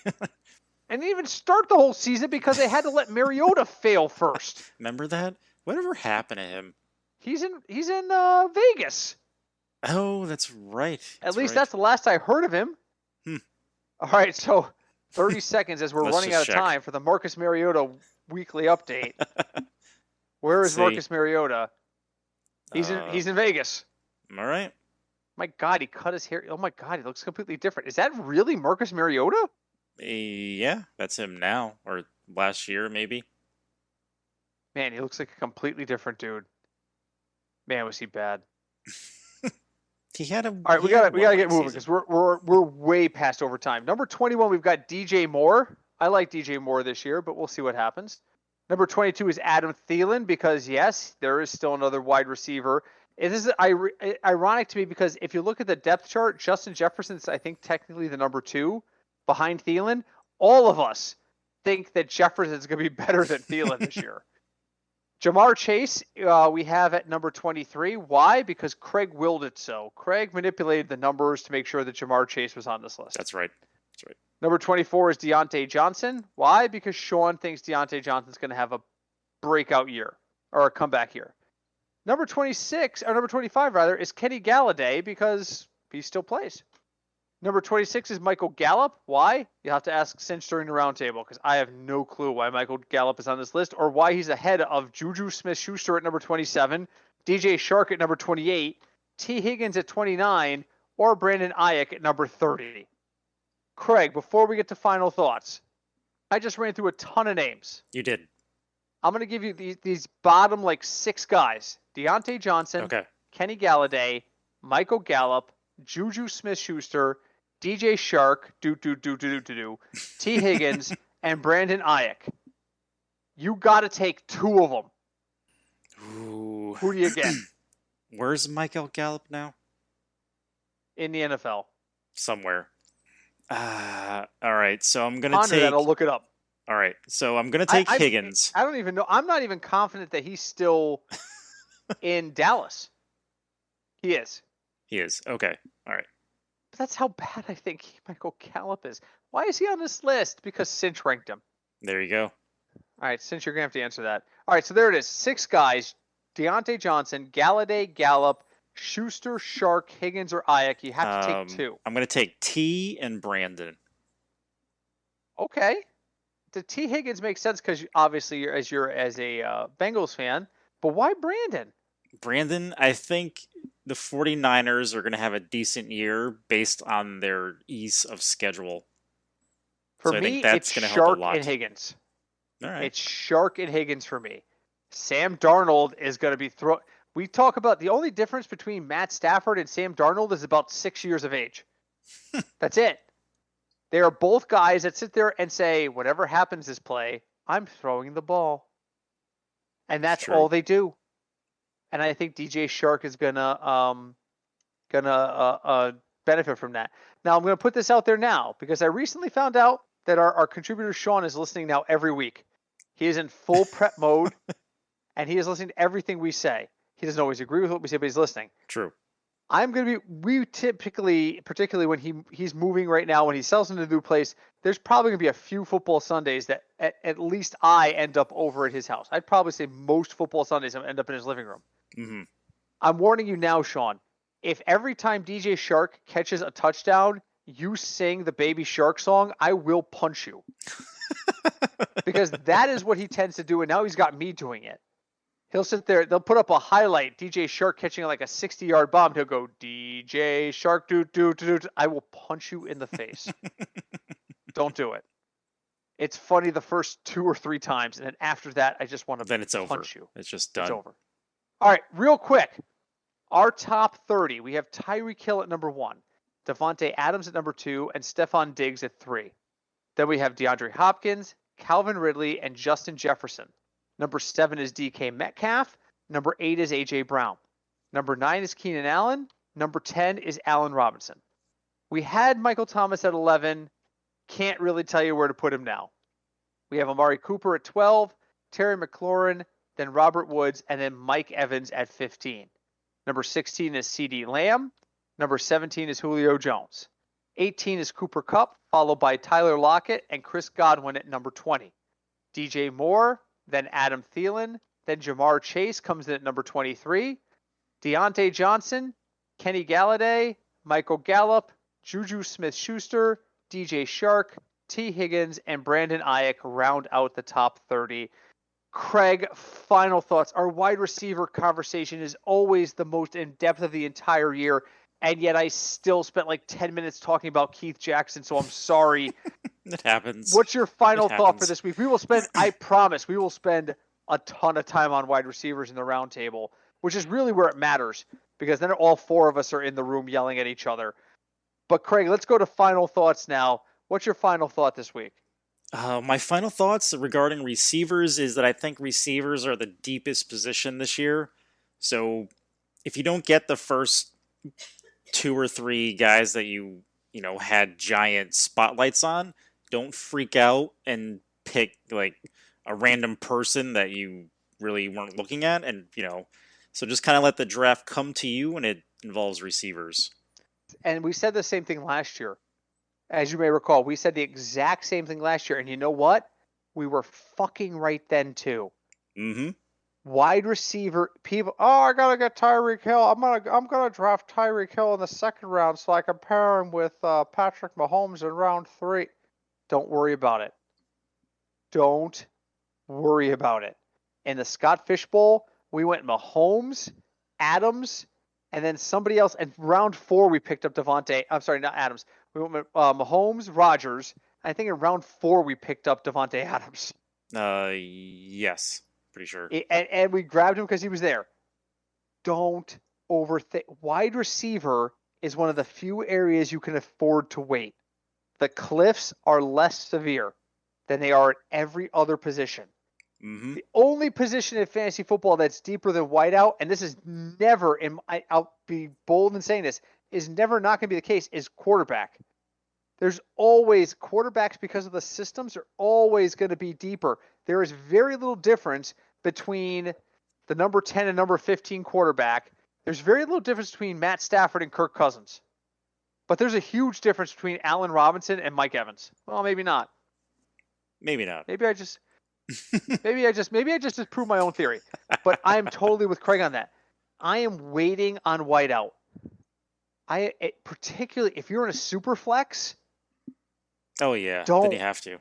And didn't even start the whole season because they had to let Mariota fail first. Remember that? Whatever happened to him? He's in Vegas. Oh, that's right. At least that's the last I heard of him. All right, so 30 seconds as we're running out of time for the Marcus Mariota weekly update. Where is Marcus Mariota? He's in Vegas. All right. My God, he cut his hair. Oh my God, he looks completely different. Is that really Marcus Mariota? Yeah, that's him now, or last year maybe. Man, he looks like a completely different dude. Man, was he bad. He had a. All right, we gotta get moving because we're way past overtime. Number 21, we've got DJ Moore. I like DJ Moore this year, but we'll see what happens. Number 22 is Adam Thielen because yes, there is still another wide receiver. It is ironic to me because if you look at the depth chart, Justin Jefferson's I think technically the number 2 behind Thielen. All of us think that Jefferson's going to be better than Thielen this year. Jamar Chase, we have at number 23. Why? Because Craig willed it so. Craig manipulated the numbers to make sure that Jamar Chase was on this list. That's right. Number 24 is Deontay Johnson. Why? Because Sean thinks Deontay Johnson's going to have a breakout year or a comeback year. Number 25 is Kenny Galladay because he still plays. Number 26 is Michael Gallup. Why? You'll have to ask Cinch during the roundtable because I have no clue why Michael Gallup is on this list or why he's ahead of Juju Smith-Schuster at number 27, DJ Shark at number 28, T. Higgins at 29, or Brandon Ayuk at number 30. Craig, before we get to final thoughts, I just ran through a ton of names. You did. I'm going to give you these bottom 6 guys. Deontay Johnson, okay. Kenny Galladay, Michael Gallup, Juju Smith-Schuster, DJ Shark, T. Higgins, and Brandon Ayuk. You got to take 2 of them. Ooh. Who do you get? Where's Michael Gallup now? In the NFL. Somewhere. All right, so I'm going to take... that, I'll look it up. All right, so I'm going to take Higgins. I don't even know. I'm not even confident that he's still in Dallas. He is. He is. Okay. All right. But that's how bad I think Michael Gallup is. Why is he on this list? Because Cinch ranked him. There you go. All right, Cinch, you're going to have to answer that. All right, so there it is. 6 guys. Deontay Johnson, Galladay, Gallup, Schuster, Shark, Higgins, or Ayak. You have to take two. I'm going to take T and Brandon. Okay. The T. Higgins makes sense because obviously you're as a Bengals fan, but why Brandon? Brandon, I think the 49ers are going to have a decent year based on their ease of schedule. For me, it's Shark and Higgins. All right. It's Shark and Higgins for me. Sam Darnold is going to be thrown. We talk about the only difference between Matt Stafford and Sam Darnold is about 6 years of age. That's it. They are both guys that sit there and say, whatever happens this play, I'm throwing the ball. And that's all they do. And I think DJ Shark is gonna benefit from that. Now I'm gonna put this out there now because I recently found out that our contributor Sean is listening now every week. He is in full prep mode, and he is listening to everything we say. He doesn't always agree with what we say, but he's listening. True. We typically, particularly when he's moving right now, when he sells into a new place, there's probably going to be a few football Sundays that at least I end up over at his house. I'd probably say most football Sundays I end up in his living room. Mm-hmm. I'm warning you now, Sean. If every time DJ Shark catches a touchdown, you sing the Baby Shark song, I will punch you. Because that is what he tends to do, and now he's got me doing it. He'll sit there. They'll put up a highlight. DJ Shark catching like a 60-yard bomb. He'll go, DJ Shark, do. I will punch you in the face. Don't do it. It's funny the first 2 or 3 times, and then after that, I just want to punch you. It's just done. It's over. All right, real quick. Our top 30. We have Tyreek Hill at number 1, Devontae Adams at number 2, and Stephon Diggs at 3. Then we have DeAndre Hopkins, Calvin Ridley, and Justin Jefferson. Number 7 is DK Metcalf. Number 8 is A.J. Brown. Number 9 is Keenan Allen. Number 10 is Allen Robinson. We had Michael Thomas at 11. Can't really tell you where to put him now. We have Amari Cooper at 12, Terry McLaurin, then Robert Woods, and then Mike Evans at 15. Number 16 is CeeDee Lamb. Number 17 is Julio Jones. 18 is Cooper Kupp, followed by Tyler Lockett and Chris Godwin at number 20. DJ Moore, then Adam Thielen, then Jamar Chase comes in at number 23. Deontay Johnson, Kenny Galladay, Michael Gallup, Juju Smith-Schuster, DJ Shark, T. Higgins, and Brandon Ayuk round out the top 30. Craig, final thoughts. Our wide receiver conversation is always the most in-depth of the entire year, and yet I still spent like 10 minutes talking about Keith Jackson, so I'm sorry. It happens. What's your final thought for this week? I promise, we will spend a ton of time on wide receivers in the roundtable, which is really where it matters, because then all 4 of us are in the room yelling at each other. But Craig, let's go to final thoughts now. What's your final thought this week? My final thoughts regarding receivers is that I think receivers are the deepest position this year. So if you don't get the first 2 or 3 guys that you had giant spotlights on, don't freak out and pick like a random person that you really weren't looking at. And, so just kind of let the draft come to you when it involves receivers. And we said the same thing last year. As you may recall, we said the exact same thing last year. And you know what? We were fucking right then, too. Mm-hmm. Wide receiver people. Oh, I gotta get Tyreek Hill. I'm gonna draft Tyreek Hill in the 2nd round so I can pair him with Patrick Mahomes in round 3. Don't worry about it. Don't worry about it. In the Scott Fish Bowl, we went Mahomes, Adams, and then somebody else. And round 4, we picked up Devontae. I'm sorry, not Adams. We went Mahomes, Rodgers. I think in round 4 we picked up Devontae Adams. Yes, pretty sure. And we grabbed him because he was there. Don't overthink. Wide receiver is one of the few areas you can afford to wait. The cliffs are less severe than they are at every other position. Mm-hmm. The only position in fantasy football that's deeper than wideout, and this is never, I'll be bold in saying this, is never not going to be the case, is quarterback. There's always quarterbacks, because of the systems, are always going to be deeper. There is very little difference between the number 10 and number 15 quarterback. There's very little difference between Matt Stafford and Kirk Cousins. But there's a huge difference between Allen Robinson and Mike Evans. Well, maybe not. Maybe not. Maybe I just disprove my own theory. But I'm totally with Craig on that. I am waiting on whiteout. Particularly if you're in a super flex. Oh yeah, then you have to.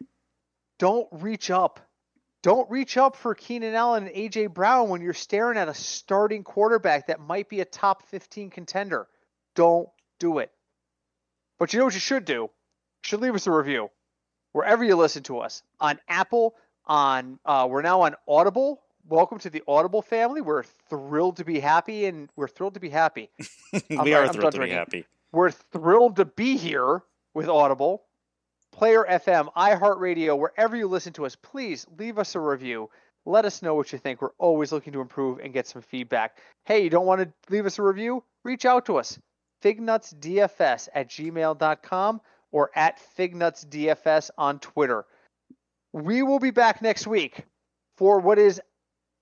Don't reach up. Don't reach up for Keenan Allen and A.J. Brown when you're staring at a starting quarterback that might be a top 15 contender. Don't do it. But you know what you should do? You should leave us a review. Wherever you listen to us. On Apple, we're now on Audible. Welcome to the Audible family. We're thrilled to be happy, and we're thrilled to be happy. We are thrilled to be happy. We're thrilled to be here with Audible. Player FM, iHeartRadio, wherever you listen to us, please leave us a review. Let us know what you think. We're always looking to improve and get some feedback. Hey, you don't want to leave us a review? Reach out to us. fignutsdfs@gmail.com or at fignutsdfs on Twitter. We will be back next week for what is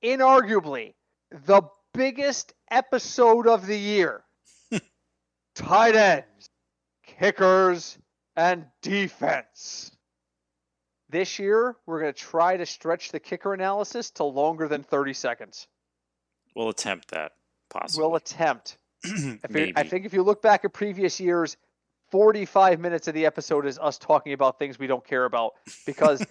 inarguably the biggest episode of the year. Tight ends, kickers, and defense. This year, we're going to try to stretch the kicker analysis to longer than 30 seconds. We'll attempt that, possibly. We'll attempt. I think if you look back at previous years, 45 minutes of the episode is us talking about things we don't care about because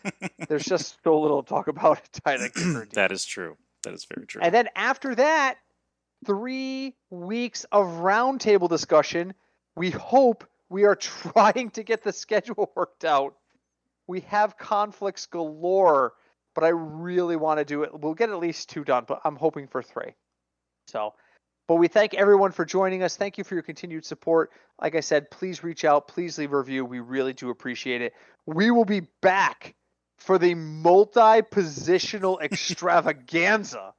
there's just so little to talk about at tight end kicker. That is true. That is very true. And then after that, 3 weeks of roundtable discussion. We hope. We are trying to get the schedule worked out. We have conflicts galore, but I really want to do it. We'll get at least 2 done, but I'm hoping for 3. But we thank everyone for joining us. Thank you for your continued support. Like I said, please reach out. Please leave a review. We really do appreciate it. We will be back for the multi-positional extravaganza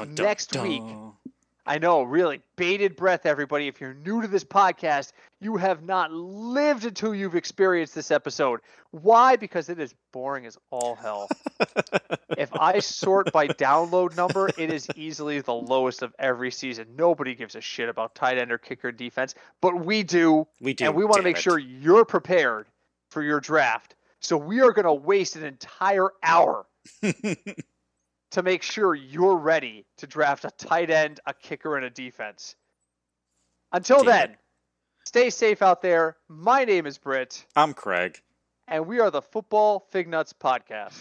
next week. I know, really. Bated breath, everybody. If you're new to this podcast, you have not lived until you've experienced this episode. Why? Because it is boring as all hell. If I sort by download number, it is easily the lowest of every season. Nobody gives a shit about tight end or kicker defense, but we do. We do. And we want to make sure you're prepared for your draft. So we are going to waste an entire hour to make sure you're ready to draft a tight end, a kicker, and a defense. Until then, stay safe out there. My name is Britt. I'm Craig. And we are the Football Fignuts Podcast.